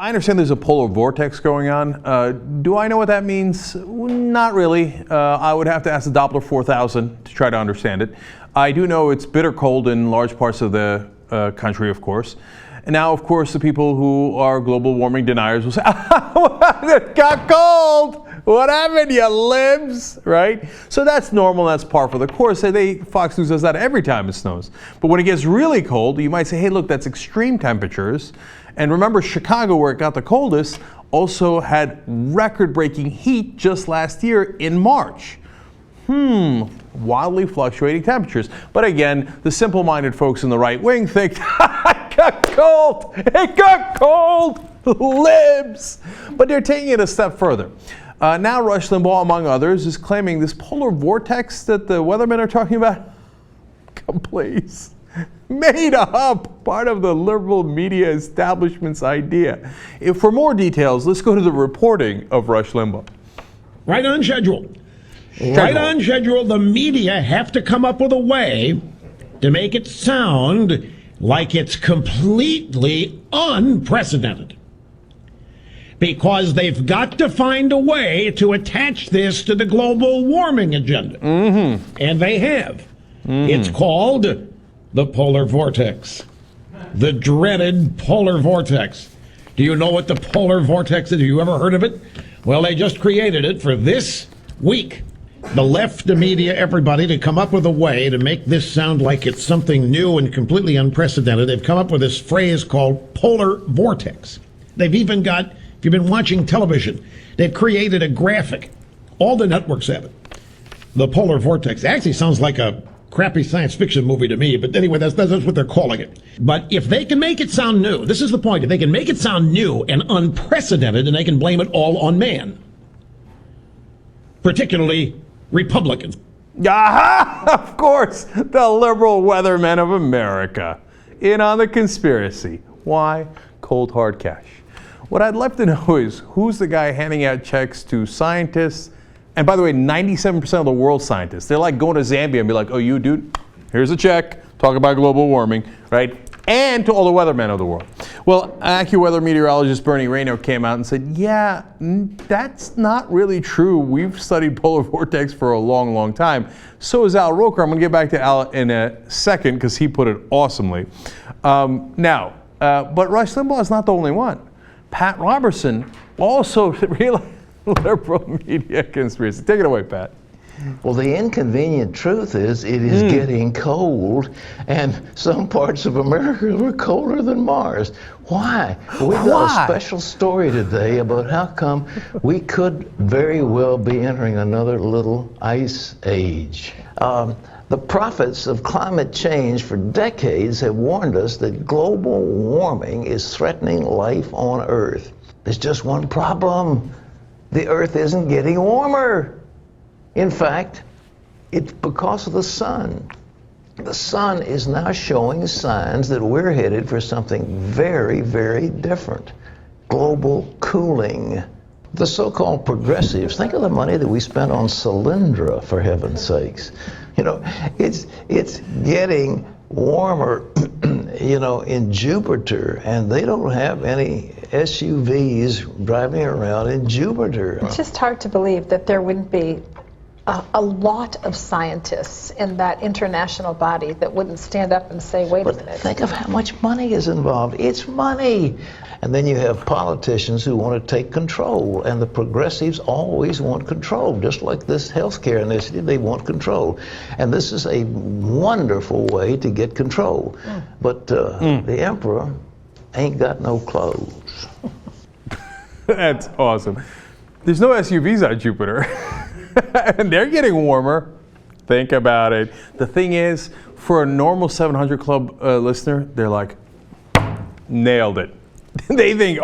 I understand there's a polar vortex going on. Do I know what that means? Not really. I would have to ask the Doppler 4000 to try to understand it. I do know it's bitter cold in large parts of the country, of course. And now, of course, the people who are global warming deniers will say, it got cold! What happened, you libs? Right? So that's normal, that's par for the course. Fox News does that every time it snows. But when it gets really cold, you might say, hey, look, that's extreme temperatures. And remember, Chicago, where it got the coldest, also had record-breaking heat just last year in March. Wildly fluctuating temperatures. But again, the simple-minded folks in the right wing think, it got cold! It got cold! Libs! But they're taking it a step further. Now Rush Limbaugh, among others, is claiming this polar vortex that the weathermen are talking about, please, made up, part of the liberal media establishment's idea. For more details, let's go to the reporting of Rush Limbaugh. Right on schedule. Right on schedule. The media have to come up with a way to make it sound like it's completely unprecedented. Because they've got to find a way to attach this to the global warming agenda. And they have. It's called the polar vortex. The dreaded polar vortex. Do you know what the polar vortex is? Have you ever heard of it? Well, they just created it for this week. The left, the media, everybody, to come up with a way to make this sound like it's something new and completely unprecedented. They've come up with this phrase called polar vortex. They've even got, if you've been watching television, they've created a graphic. All the networks have it. The polar vortex. It actually sounds like a crappy science fiction movie to me, but anyway, that's what they're calling it. But if they can make it sound new, this is the point, if they can make it sound new and unprecedented, then they can blame it all on man. Particularly Republicans. Aha! Of course, the liberal weathermen of America. In on the conspiracy. Why? Cold hard cash. What I'd love to know is, who's the guy handing out checks to scientists? And by the way, 97% of the world's scientists. They're like going to Zambia and be like, oh, you dude, here's a check. Talk about global warming, right? And to all the weathermen of the world. Well, AccuWeather meteorologist Bernie Rayno came out and said, yeah, that's not really true. We've studied polar vortex for a long, long time. So is Al Roker. I'm going to get back to Al in a second because he put it awesomely. But Rush Limbaugh is not the only one. Pat Robertson also realized liberal media conspiracy. Take it away, Pat. Well, the inconvenient truth is it is getting cold, and some parts of America are colder than Mars. Why? We've got a special story today about how come we could very well be entering another little ice age. The prophets of climate change for decades have warned us that global warming is threatening life on Earth. There's just one problem. The Earth isn't getting warmer. In fact, it's because of the sun. The sun is now showing signs that we're headed for something very, very different. Global cooling. The so-called progressives, think of the money that we spent on Solyndra, for heaven's sakes. You know, it's getting warmer, you know, in Jupiter, and they don't have any SUVs driving around in Jupiter. It's just hard to believe that there wouldn't be a lot of scientists in that international body that wouldn't stand up and say, wait a minute. Think of how much money is involved. It's money. And then you have politicians who want to take control, and the progressives always want control, just like this healthcare initiative, they want control. And this is a wonderful way to get control. But the emperor ain't got no clothes. That's awesome. There's no SUVs on Jupiter. And they're getting warmer. Think about it. The thing is, for a normal 700 Club listener, they're like, nailed it. They think,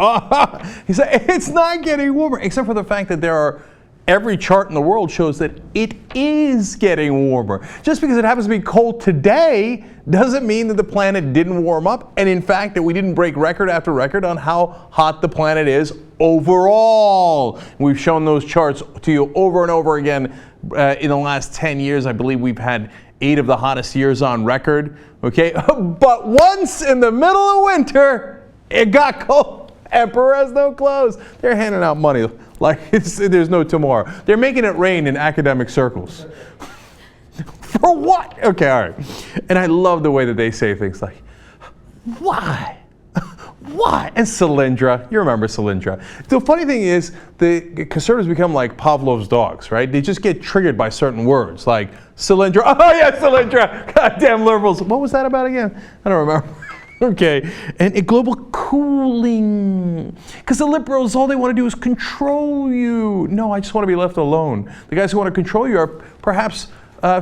he said, it's not getting warmer, except for the fact that every chart in the world shows that it is getting warmer. Just because it happens to be cold today doesn't mean that the planet didn't warm up, and in fact that we didn't break record after record on how hot the planet is overall. We've shown those charts to you over and over again in the last 10 years. I believe we've had 8 of the hottest years on record, okay? But once in the middle of winter, it got cold. Emperor has no clothes. They're handing out money like there's no tomorrow. They're making it rain in academic circles. For what? Okay, all right. And I love the way that they say things like, why? Why? And Solyndra, you remember Solyndra. The funny thing is, the conservatives become like Pavlov's dogs, right? They just get triggered by certain words, like Solyndra. Oh yeah, Solyndra. Goddamn liberals. What was that about again? I don't remember. Okay, and global cooling. Because the liberals, all they want to do is control you. No, I just want to be left alone. The guys who want to control you are perhaps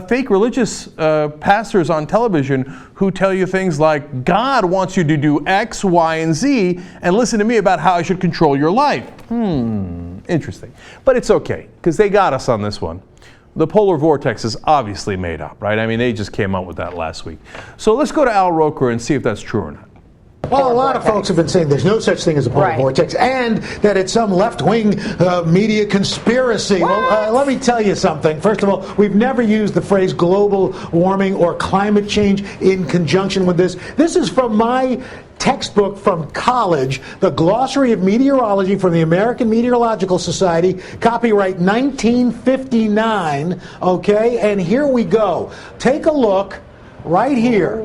fake religious pastors on television who tell you things like, God wants you to do X, Y, and Z, and listen to me about how I should control your life. Interesting. But it's okay, because they got us on this one. The polar vortex is obviously made up, right? I mean, they just came out with that last week. So let's go to Al Roker and see if that's true or not. Well, a lot of folks have been saying there's no such thing as a polar vortex and that it's some left-wing media conspiracy. Well, let me tell you something. First of all, we've never used the phrase global warming or climate change in conjunction with this. This is from my textbook from college, the Glossary of Meteorology from the American Meteorological Society, copyright 1959, okay? And here we go. Take a look right here,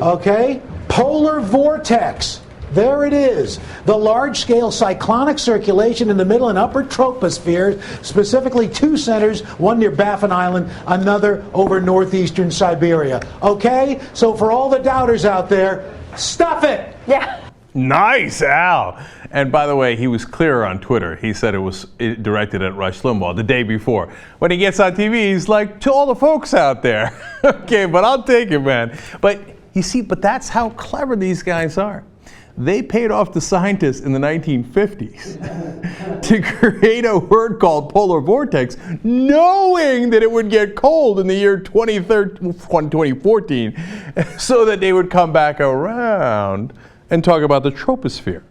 okay? Polar vortex. There it is. The large-scale cyclonic circulation in the middle and upper troposphere, specifically two centers, one near Baffin Island, another over northeastern Siberia. Okay? So for all the doubters out there, stuff it! Yeah. Nice, Al. And by the way, he was clearer on Twitter. He said it was directed at Rush Limbaugh the day before. When he gets on TV, he's like, to all the folks out there. Okay, but I'll take it, man. But you see, but that's how clever these guys are. They paid off the scientists in the 1950s to create a word called polar vortex, knowing that it would get cold in the year 2014, so that they would come back around and talk about the troposphere.